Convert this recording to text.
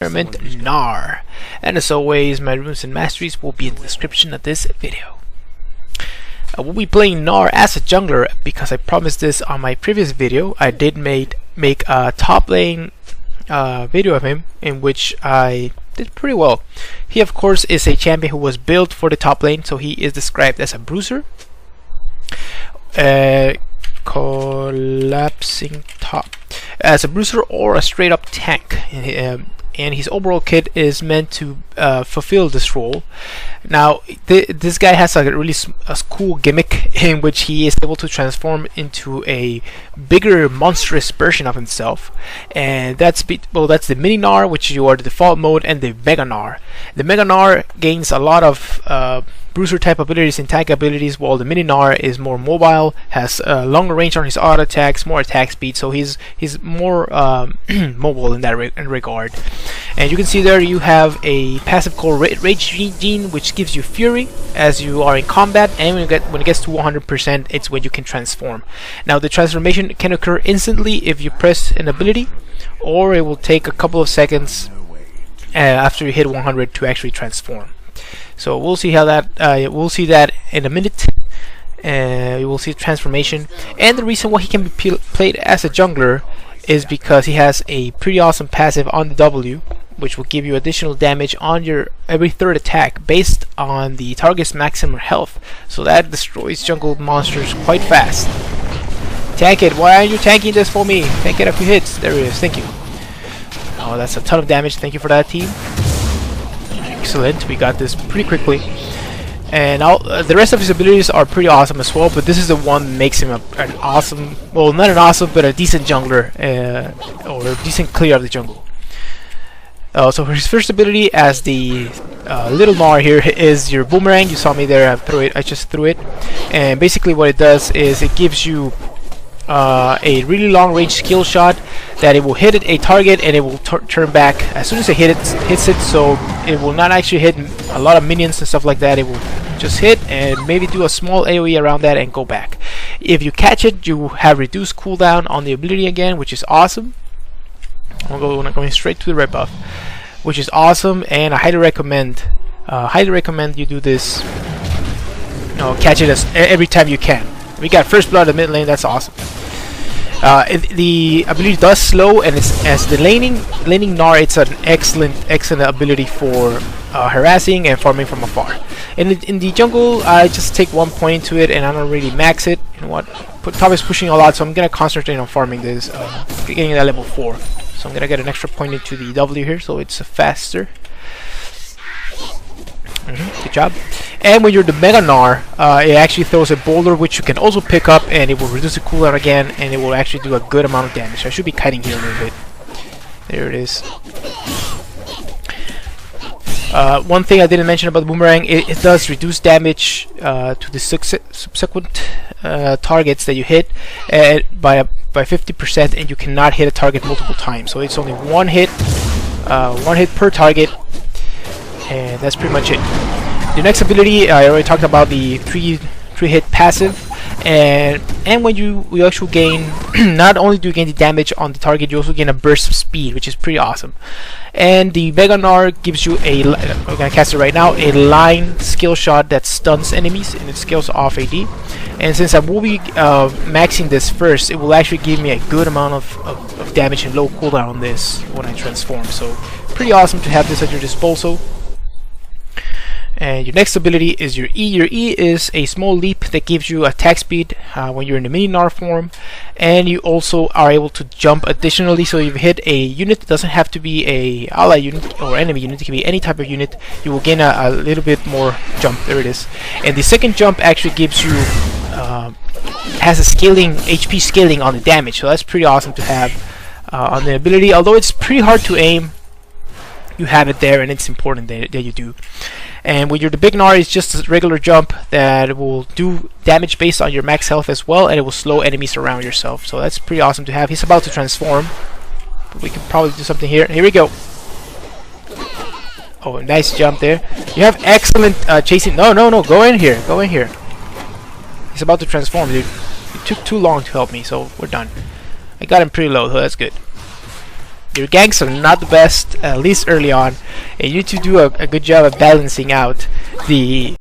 experiment Gnar. And as always, my runes and masteries will be in the description of this video. We'll be playing Gnar as a jungler because I promised this on my previous video. I did make a top lane video of him in which I did pretty well. He of course is a champion who was built for the top lane, so he is described as a bruiser. Collapsing top as a bruiser or a straight up tank, and his overall kit is meant to fulfill this role. Now this guy has a really cool gimmick in which he is able to transform into a bigger monstrous version of himself, and that's the mini Gnar, which is your default mode, and the mega Gnar. The mega Gnar gains a lot of bruiser type abilities and tank abilities, while the mini Gnar is more mobile, has longer range on his auto attacks, more attack speed, so he's more mobile in that regard. And you can see there you have a passive called Rage Gene, which gives you fury as you are in combat, and when it gets to 100%, it's when you can transform. Now the transformation can occur instantly if you press an ability, or it will take a couple of seconds after you hit 100 to actually transform. So we'll see how that we'll see that in a minute. You will see transformation, and the reason why he can be played as a jungler is because he has a pretty awesome passive on the W, which will give you additional damage on your every third attack based on the target's maximum health. So that destroys jungle monsters quite fast. Tank it! Why aren't you tanking this for me? Tank it a few hits. There it is. Thank you. Oh, that's a ton of damage. Thank you for that, team. Excellent, we got this pretty quickly. And the rest of his abilities are pretty awesome as well, but this is the one that makes him an awesome, well, not an awesome, but a decent jungler, or a decent clear of the jungle. So for his first ability as the little Gnar here is your boomerang. You saw me there, I just threw it. And basically what it does is it gives you a really long range skill shot that it will hit a target and it will turn back as soon as it hits it, so it will not actually hit a lot of minions and stuff like that. It will just hit and maybe do a small AoE around that and go back. If you catch it, you have reduced cooldown on the ability again, which is awesome. I'm going straight to the red buff, which is awesome, and I highly recommend you do this. Catch it every time you can. We got first blood in mid lane. That's awesome. The ability does slow, and as the laning Gnar, it's an excellent ability for harassing and farming from afar. In the jungle, I just take 1 point to it, and I don't really max it. You know what? Top is pushing a lot, so I'm gonna concentrate on farming this, getting that level 4. So I'm gonna get an extra point into the W here, so it's faster. Good job. And when you're the mega Gnar, it actually throws a boulder which you can also pick up, and it will reduce the cooldown again, and it will actually do a good amount of damage. I should be kiting here a little bit. There it is. One thing I didn't mention about the boomerang, it does reduce damage to the subsequent targets that you hit by 50%, and you cannot hit a target multiple times. So it's only one hit per target, and that's pretty much it. The next ability, I already talked about the three hit passive, and when you actually gain, not only do you gain the damage on the target, you also gain a burst of speed, which is pretty awesome. And the Mega Gnar gives you I'm gonna cast it right now, a line skill shot that stuns enemies, and it scales off AD. And since I will be maxing this first, it will actually give me a good amount of damage and low cooldown on this when I transform. So pretty awesome to have this at your disposal. And your next ability is your E. Your E is a small leap that gives you attack speed when you're in the mini Gnar form, and you also are able to jump additionally. So if you hit a unit, it doesn't have to be a ally unit or enemy unit, it can be any type of unit, you will gain a little bit more jump. There it is. And the second jump actually gives you has a scaling HP scaling on the damage, so that's pretty awesome to have on the ability. Although it's pretty hard to aim, you have it there, and it's important that you do. And when you're the big Gnar, it's just a regular jump that will do damage based on your max health as well, and it will slow enemies around yourself. So that's pretty awesome to have. He's about to transform, but we can probably do something here. Here we go. Oh, nice jump there. You have excellent chasing. No, go in here. Go in here. He's about to transform, dude. It took too long to help me, so we're done. I got him pretty low, so that's good. your ganks are not the best, at least early on, and you need to do a good job of balancing out the